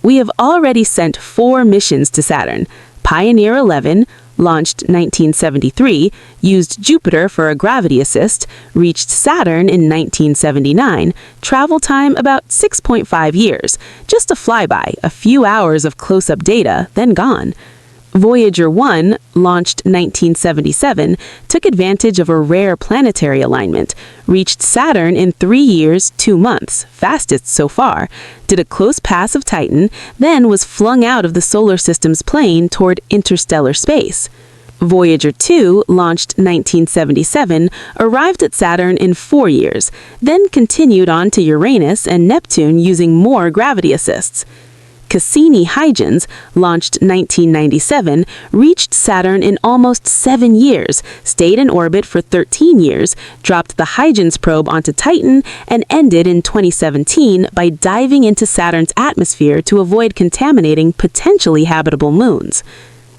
We have already sent 4 missions to Saturn. Pioneer 11, launched 1973, used Jupiter for a gravity assist, reached Saturn in 1979, travel time about 6.5 years, just a flyby, a few hours of close-up data, then gone. Voyager 1, launched 1977, took advantage of a rare planetary alignment, reached Saturn in 3 years, 2 months, fastest so far, did a close pass of Titan, then was flung out of the solar system's plane toward interstellar space. Voyager 2, launched 1977, arrived at Saturn in 4 years, then continued on to Uranus and Neptune using more gravity assists. Cassini-Huygens, launched 1997, reached Saturn in almost 7 years, stayed in orbit for 13 years, dropped the Huygens probe onto Titan, and ended in 2017 by diving into Saturn's atmosphere to avoid contaminating potentially habitable moons.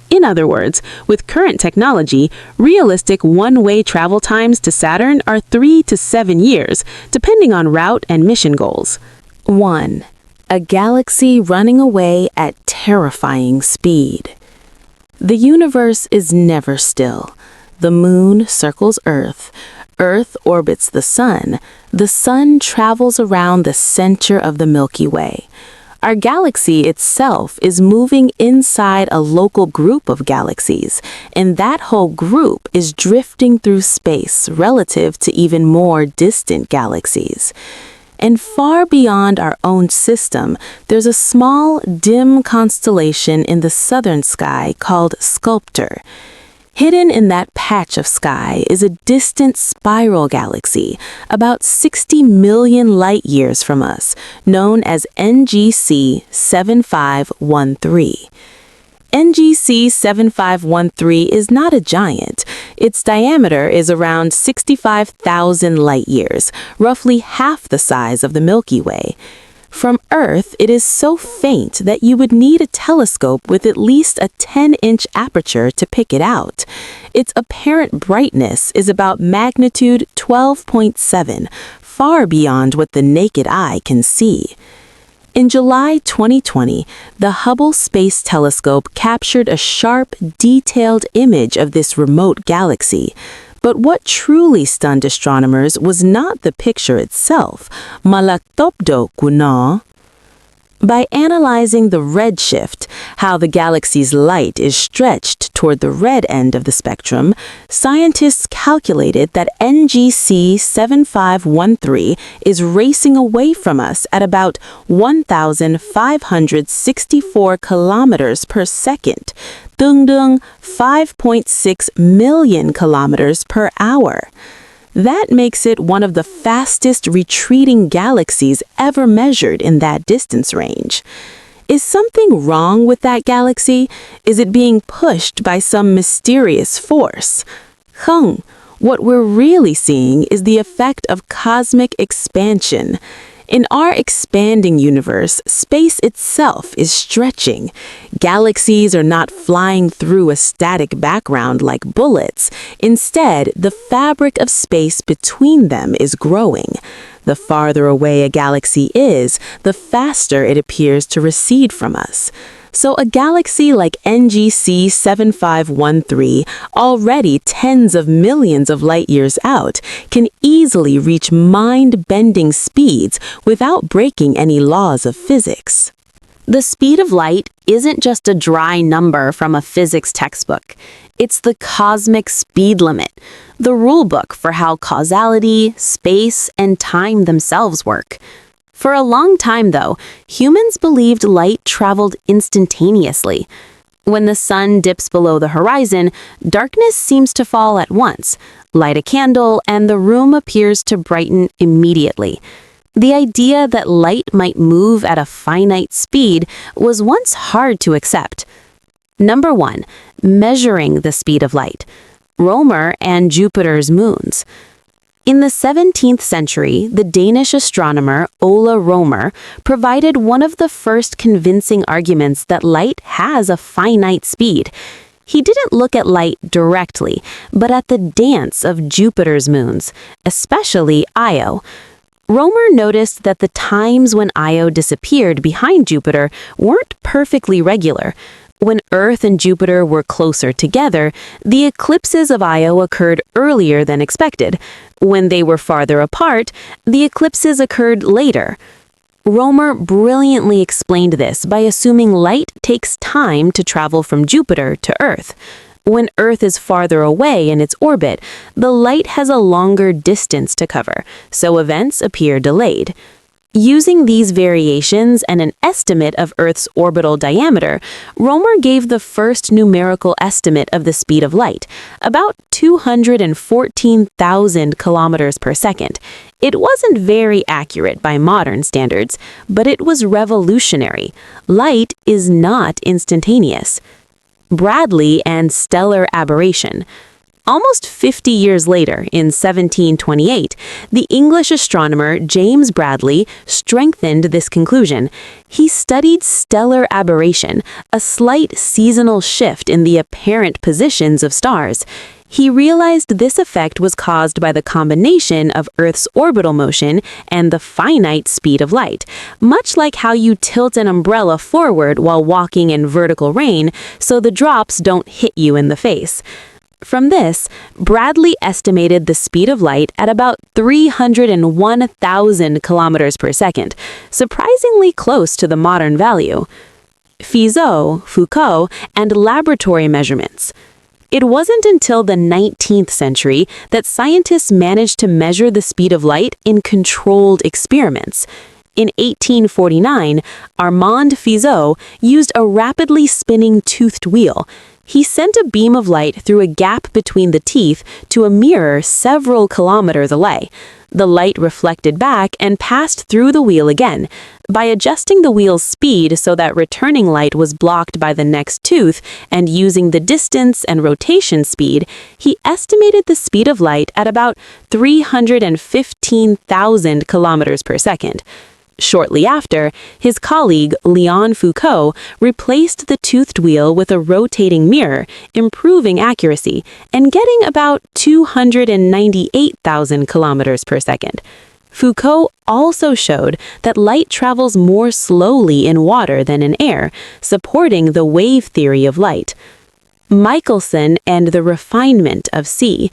In other words, with current technology, realistic one-way travel times to Saturn are 3 to 7 years, depending on route and mission goals. 1. A galaxy running away at terrifying speed. The universe is never still. The moon circles Earth. Earth orbits the sun. The sun travels around the center of the Milky Way. Our galaxy itself is moving inside a local group of galaxies, and that whole group is drifting through space relative to even more distant galaxies. And far beyond our own system, there's a small, dim constellation in the southern sky called Sculptor. Hidden in that patch of sky is a distant spiral galaxy, about 60 million light-years from us, known as NGC 7513. NGC 7513 is not a giant. Its diameter is around 65,000 light-years, roughly half the size of the Milky Way. From Earth, it is so faint that you would need a telescope with at least a 10-inch aperture to pick it out. Its apparent brightness is about magnitude 12.7, far beyond what the naked eye can see. In July 2020, the Hubble Space Telescope captured a sharp, detailed image of this remote galaxy. But what truly stunned astronomers was not the picture itself, malaktopdo kuno. By analyzing the redshift, how the galaxy's light is stretched toward the red end of the spectrum, scientists calculated that NGC 7513 is racing away from us at about 1,564 kilometers per second, dung 5.6 million kilometers per hour. That makes it one of the fastest retreating galaxies ever measured in that distance range. Is something wrong with that galaxy? Is it being pushed by some mysterious force? What we're really seeing is the effect of cosmic expansion. In our expanding universe, space itself is stretching. Galaxies are not flying through a static background like bullets. Instead, the fabric of space between them is growing. The farther away a galaxy is, the faster it appears to recede from us. So a galaxy like NGC 7513, already tens of millions of light years out, can easily reach mind-bending speeds without breaking any laws of physics. The speed of light isn't just a dry number from a physics textbook. It's the cosmic speed limit, the rulebook for how causality, space, and time themselves work. For a long time, though, humans believed light traveled instantaneously. When the sun dips below the horizon, darkness seems to fall at once. Light a candle, and the room appears to brighten immediately. The idea that light might move at a finite speed was once hard to accept. Number 1. Measuring the speed of light. Romer and Jupiter's moons. In the 17th century, the Danish astronomer Ole Romer provided one of the first convincing arguments that light has a finite speed. He didn't look at light directly, but at the dance of Jupiter's moons, especially Io. Romer noticed that the times when Io disappeared behind Jupiter weren't perfectly regular. When Earth and Jupiter were closer together, the eclipses of Io occurred earlier than expected. When they were farther apart, the eclipses occurred later. Romer brilliantly explained this by assuming light takes time to travel from Jupiter to Earth. When Earth is farther away in its orbit, the light has a longer distance to cover, so events appear delayed. Using these variations and an estimate of Earth's orbital diameter, Romer gave the first numerical estimate of the speed of light, about 214,000 kilometers per second. It wasn't very accurate by modern standards, but it was revolutionary. Light is not instantaneous. Bradley and stellar aberration. Almost 50 years later, in 1728, the English astronomer James Bradley strengthened this conclusion. He studied stellar aberration, a slight seasonal shift in the apparent positions of stars. He realized this effect was caused by the combination of Earth's orbital motion and the finite speed of light, much like how you tilt an umbrella forward while walking in vertical rain so the drops don't hit you in the face. From this, Bradley estimated the speed of light at about 301,000 kilometers per second, surprisingly close to the modern value. Foucault, and laboratory measurements. It wasn't until the 19th century that scientists managed to measure the speed of light in controlled experiments. In 1849, Armand Fizeau used a rapidly spinning toothed wheel. He sent a beam of light through a gap between the teeth to a mirror several kilometers away. The light reflected back and passed through the wheel again. By adjusting the wheel's speed so that returning light was blocked by the next tooth and using the distance and rotation speed, he estimated the speed of light at about 315,000 kilometers per second. Shortly after, his colleague Léon Foucault replaced the toothed wheel with a rotating mirror, improving accuracy, and getting about 298,000 kilometers per second. Foucault also showed that light travels more slowly in water than in air, supporting the wave theory of light. Michelson and the refinement of C.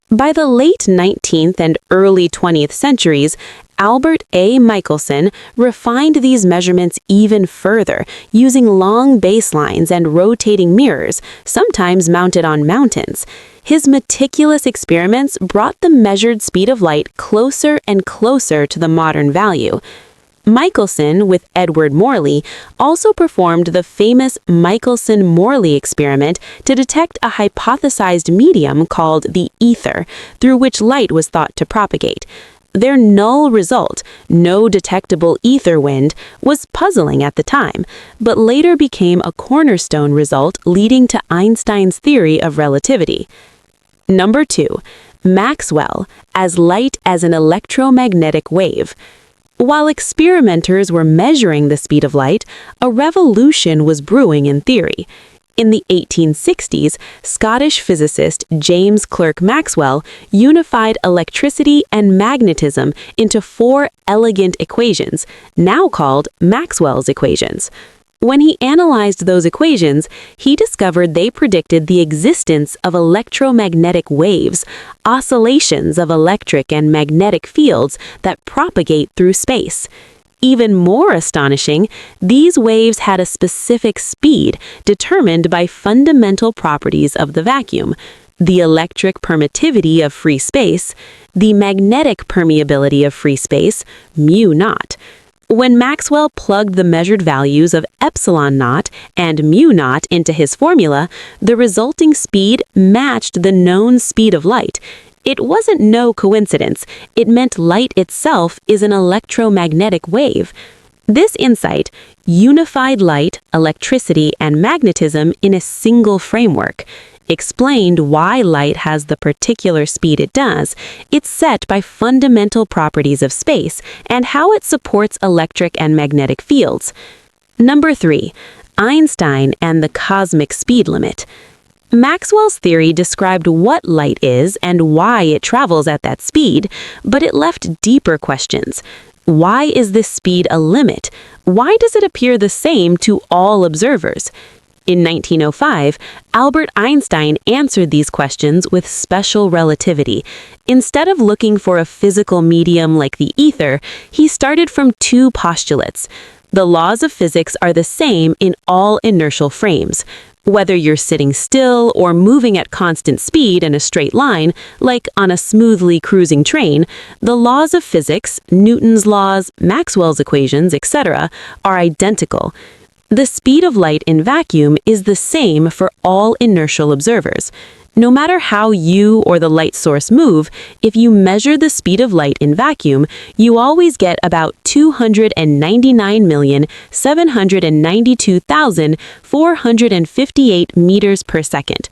By the late 19th and early 20th centuries, Albert A. Michelson refined these measurements even further, using long baselines and rotating mirrors, sometimes mounted on mountains. His meticulous experiments brought the measured speed of light closer and closer to the modern value. Michelson, with Edward Morley, also performed the famous Michelson-Morley experiment to detect a hypothesized medium called the ether, through which light was thought to propagate. Their null result, no detectable ether wind, was puzzling at the time, but later became a cornerstone result leading to Einstein's theory of relativity. Number 2. Maxwell, as light as an electromagnetic wave. While experimenters were measuring the speed of light, a revolution was brewing in theory. In the 1860s, Scottish physicist James Clerk Maxwell unified electricity and magnetism into 4 elegant equations, now called Maxwell's equations. When he analyzed those equations, he discovered they predicted the existence of electromagnetic waves, oscillations of electric and magnetic fields that propagate through space. Even more astonishing, these waves had a specific speed determined by fundamental properties of the vacuum: the electric permittivity of free space, the magnetic permeability of free space, mu naught. When Maxwell plugged the measured values of epsilon naught and mu naught into his formula, the resulting speed matched the known speed of light. It wasn't no coincidence. It meant light itself is an electromagnetic wave. This insight unified light, electricity, and magnetism in a single framework. Explained why light has the particular speed it does. It's set by fundamental properties of space and how it supports electric and magnetic fields. Number 3. Einstein and the cosmic speed limit. Maxwell's theory described what light is and why it travels at that speed, but it left deeper questions. Why is this speed a limit? Why does it appear the same to all observers? In 1905, Albert Einstein answered these questions with special relativity. Instead of looking for a physical medium like the ether, he started from two postulates. The laws of physics are the same in all inertial frames. Whether you're sitting still or moving at constant speed in a straight line, like on a smoothly cruising train, the laws of physics, Newton's laws, Maxwell's equations, etc., are identical. The speed of light in vacuum is the same for all inertial observers. No matter how you or the light source move, if you measure the speed of light in vacuum, you always get about 299,792,458 meters per second.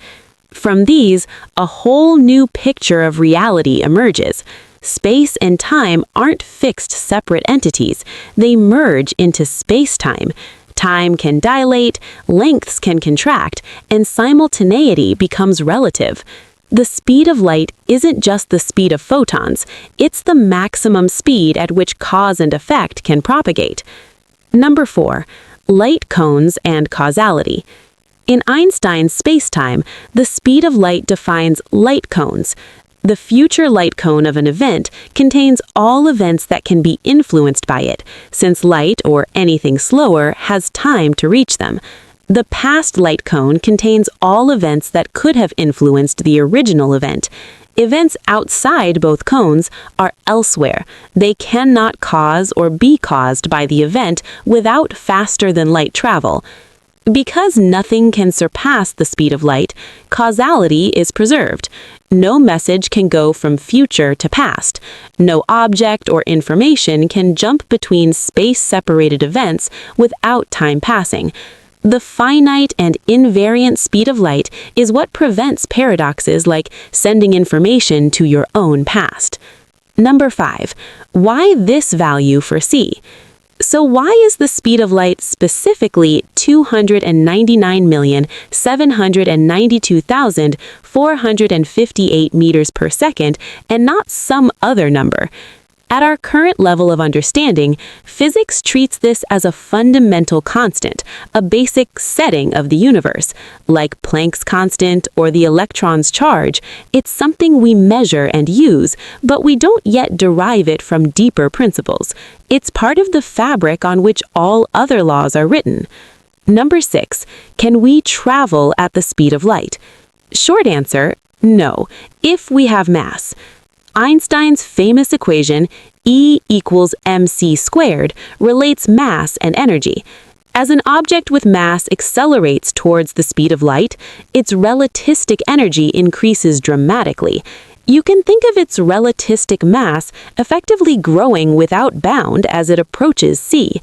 From these, a whole new picture of reality emerges. Space and time aren't fixed separate entities. They merge into space-time. Time can dilate, lengths can contract, and simultaneity becomes relative. The speed of light isn't just the speed of photons, it's the maximum speed at which cause and effect can propagate. Number 4. Light cones and causality. In Einstein's spacetime, the speed of light defines light cones. The future light cone of an event contains all events that can be influenced by it, since light, or anything slower, has time to reach them. The past light cone contains all events that could have influenced the original event. Events outside both cones are elsewhere. They cannot cause or be caused by the event without faster-than-light travel. Because nothing can surpass the speed of light, causality is preserved. No message can go from future to past. No object or information can jump between space-separated events without time passing. The finite and invariant speed of light is what prevents paradoxes like sending information to your own past. Number 5. Why this value for c? So why is the speed of light specifically 299,792,458 meters per second and not some other number? At our current level of understanding, physics treats this as a fundamental constant, a basic setting of the universe. Like Planck's constant or the electron's charge, it's something we measure and use, but we don't yet derive it from deeper principles. It's part of the fabric on which all other laws are written. Number 6. Can we travel at the speed of light? Short answer, no, if we have mass. Einstein's famous equation, E equals mc squared, relates mass and energy. As an object with mass accelerates towards the speed of light, its relativistic energy increases dramatically. You can think of its relativistic mass effectively growing without bound as it approaches c.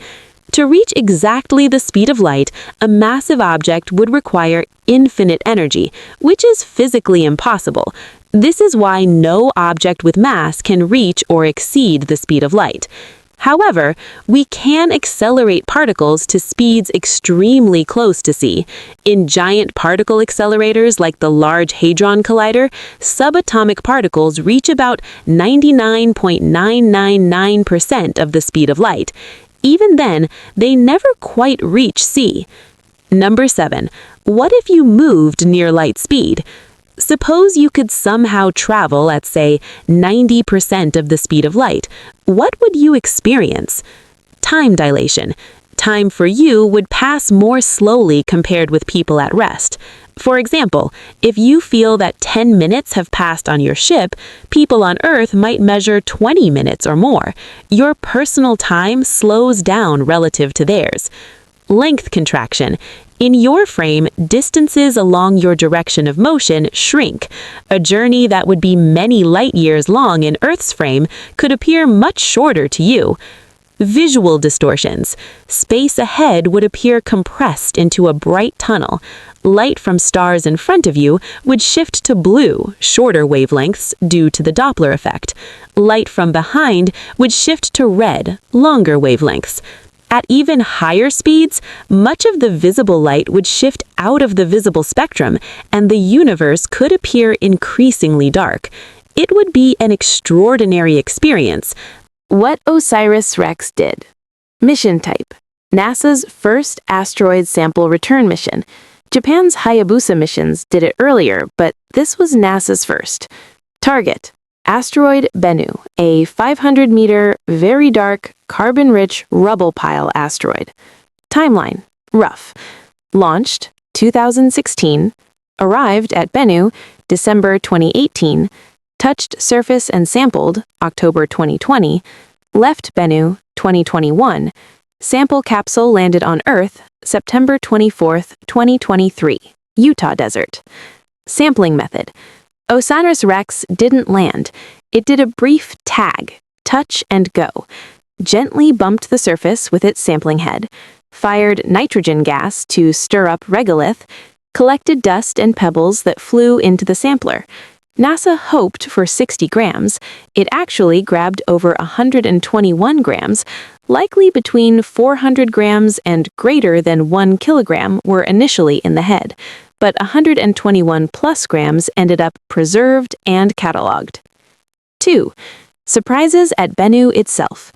To reach exactly the speed of light, a massive object would require infinite energy, which is physically impossible. This is why no object with mass can reach or exceed the speed of light. However, we can accelerate particles to speeds extremely close to c. In giant particle accelerators like the Large Hadron Collider, subatomic particles reach about 99.999% of the speed of light. Even then, they never quite reach C. Number 7. What if you moved near light speed? Suppose you could somehow travel at, say, 90% of the speed of light. What would you experience? Time dilation. Time for you would pass more slowly compared with people at rest. For example, if you feel that 10 minutes have passed on your ship, people on Earth might measure 20 minutes or more. Your personal time slows down relative to theirs. Length contraction. In your frame, distances along your direction of motion shrink. A journey that would be many light years long in Earth's frame could appear much shorter to you. Visual distortions. Space ahead would appear compressed into a bright tunnel. Light from stars in front of you would shift to blue, shorter wavelengths due to the Doppler effect. Light from behind would shift to red, longer wavelengths. At even higher speeds, much of the visible light would shift out of the visible spectrum, and the universe could appear increasingly dark. It would be an extraordinary experience. What OSIRIS-REx did. Mission type. NASA's first asteroid sample return mission. Japan's Hayabusa missions did it earlier, but this was NASA's first. Target. Asteroid Bennu, a 500-meter, very dark, carbon-rich rubble pile asteroid. Timeline. Rough. Launched 2016. Arrived at Bennu December 2018. Touched surface and sampled October 2020. Left Bennu 2021. Sample capsule landed on Earth September 24, 2023. Utah desert. Sampling method. OSIRIS-REx didn't land. It did a brief tag, touch and go, gently bumped the surface with its sampling head, fired nitrogen gas to stir up regolith, collected dust and pebbles that flew into the sampler. NASA hoped for 60 grams. It actually grabbed over 121 grams, likely between 400 grams and greater than 1 kilogram were initially in the head, but 121 plus grams ended up preserved and cataloged. 2. Surprises at Bennu itself.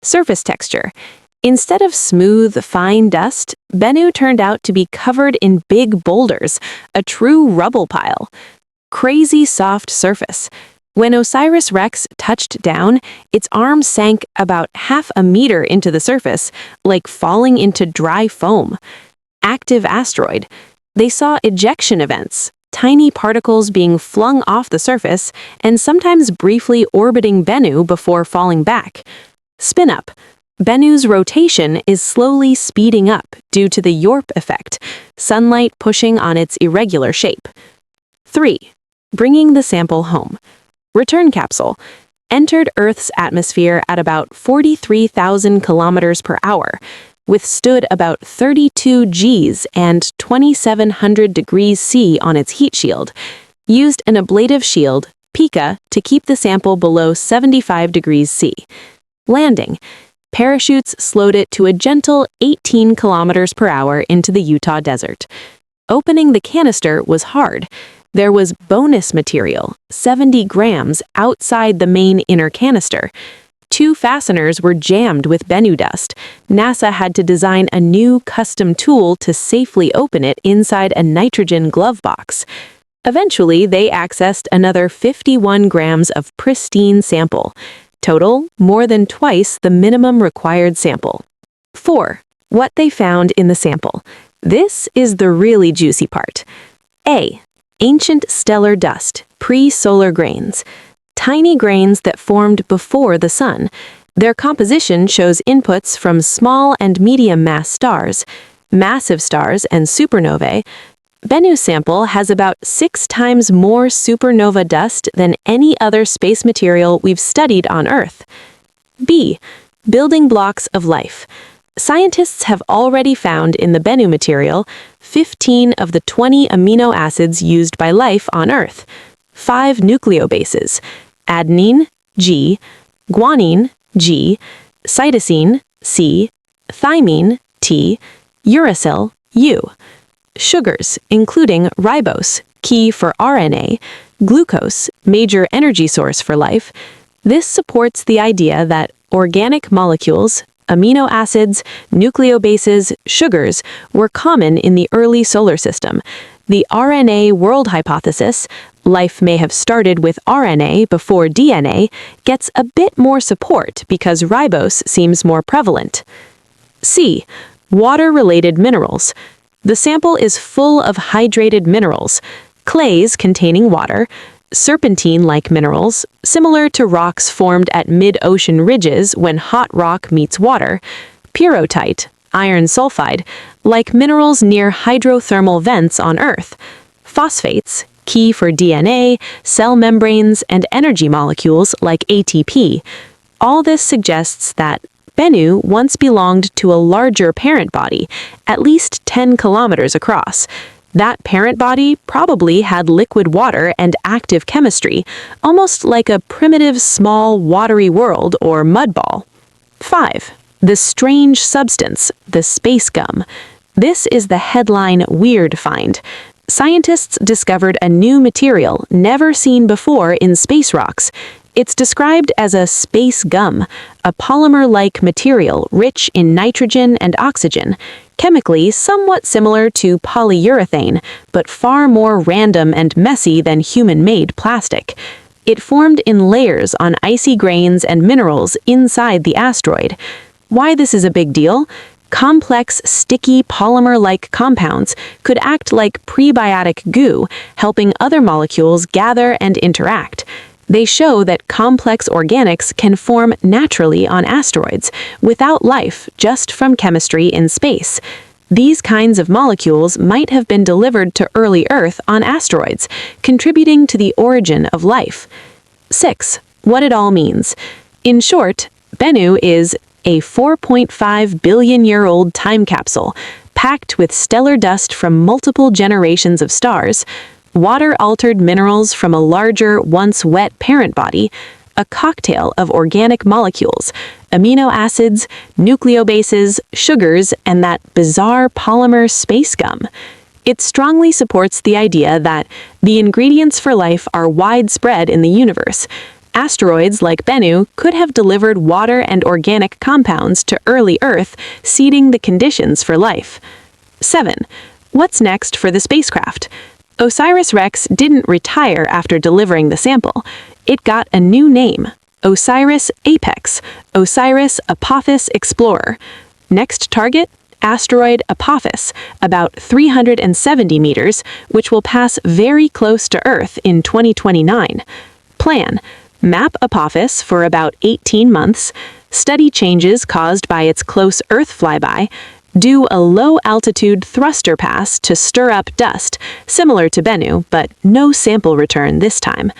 Surface texture. Instead of smooth, fine dust, Bennu turned out to be covered in big boulders, a true rubble pile. Crazy soft surface. When OSIRIS-REx touched down, its arm sank about half a meter into the surface, like falling into dry foam. Active asteroid. They saw ejection events, tiny particles being flung off the surface and sometimes briefly orbiting Bennu before falling back. Spin up. Bennu's rotation is slowly speeding up due to the Yorp effect, sunlight pushing on its irregular shape. 3. Bringing the sample home. Return capsule. Entered Earth's atmosphere at about 43,000 kilometers per hour, withstood about 32 Gs and 2,700 degrees C on its heat shield, used an ablative shield, Pika, to keep the sample below 75 degrees C. Landing. Parachutes slowed it to a gentle 18 kilometers per hour into the Utah desert. Opening the canister was hard. There was bonus material, 70 grams, outside the main inner canister. 2 fasteners were jammed with Bennu dust. NASA had to design a new custom tool to safely open it inside a nitrogen glove box. Eventually, they accessed another 51 grams of pristine sample. Total, more than twice the minimum required sample. 4. What they found in the sample. This is the really juicy part. A. Ancient stellar dust, pre-solar grains. Tiny grains that formed before the sun. Their composition shows inputs from small and medium-mass stars, massive stars and supernovae. Bennu's sample has about 6 times more supernova dust than any other space material we've studied on Earth. B. Building blocks of life. Scientists have already found in the Bennu material 15 of the 20 amino acids used by life on Earth, 5 nucleobases, adenine, G, guanine, G, cytosine, C, thymine, T, uracil, U. Sugars, including ribose, key for RNA, glucose, major energy source for life. This supports the idea that organic molecules, amino acids, nucleobases, sugars were common in the early solar system. The RNA world hypothesis, life may have started with RNA before DNA, gets a bit more support because ribose seems more prevalent. C. Water-related minerals. The sample is full of hydrated minerals, clays containing water, serpentine-like minerals, similar to rocks formed at mid-ocean ridges when hot rock meets water, pyrrhotite, iron sulfide, like minerals near hydrothermal vents on Earth, phosphates, key for DNA, cell membranes, and energy molecules like ATP. All this suggests that Bennu once belonged to a larger parent body, at least 10 kilometers across. That parent body probably had liquid water and active chemistry, almost like a primitive small watery world or mud ball. 5. The strange substance, the space gum. This is the headline weird find. Scientists discovered a new material never seen before in space rocks. It's described as a space gum, a polymer-like material rich in nitrogen and oxygen, chemically somewhat similar to polyurethane, but far more random and messy than human-made plastic. It formed in layers on icy grains and minerals inside the asteroid. Why this is a big deal? Complex, sticky, polymer-like compounds could act like prebiotic goo, helping other molecules gather and interact. They show that complex organics can form naturally on asteroids, without life, just from chemistry in space. These kinds of molecules might have been delivered to early Earth on asteroids, contributing to the origin of life. 6. What it all means. In short, Bennu is a 4.5 billion-year-old time capsule, packed with stellar dust from multiple generations of stars, water-altered minerals from a larger, once wet parent body, a cocktail of organic molecules, amino acids, nucleobases, sugars, and that bizarre polymer space gum. It strongly supports the idea that the ingredients for life are widespread in the universe. Asteroids like Bennu could have delivered water and organic compounds to early Earth, seeding the conditions for life. 7. What's next for the spacecraft? OSIRIS-REx didn't retire after delivering the sample. It got a new name, OSIRIS-APEX, OSIRIS-Apophis Explorer. Next target? Asteroid Apophis, about 370 meters, which will pass very close to Earth in 2029. Plan: map Apophis for about 18 months, study changes caused by its close Earth flyby, do a low-altitude thruster pass to stir up dust, similar to Bennu, but no sample return this time.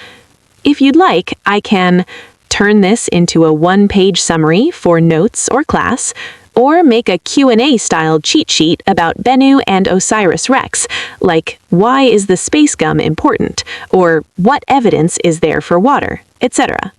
If you'd like, I can turn this into a one-page summary for notes or class, or make a Q&A-style cheat sheet about Bennu and OSIRIS-REx, like why is the space gum important, or what evidence is there for water, etc.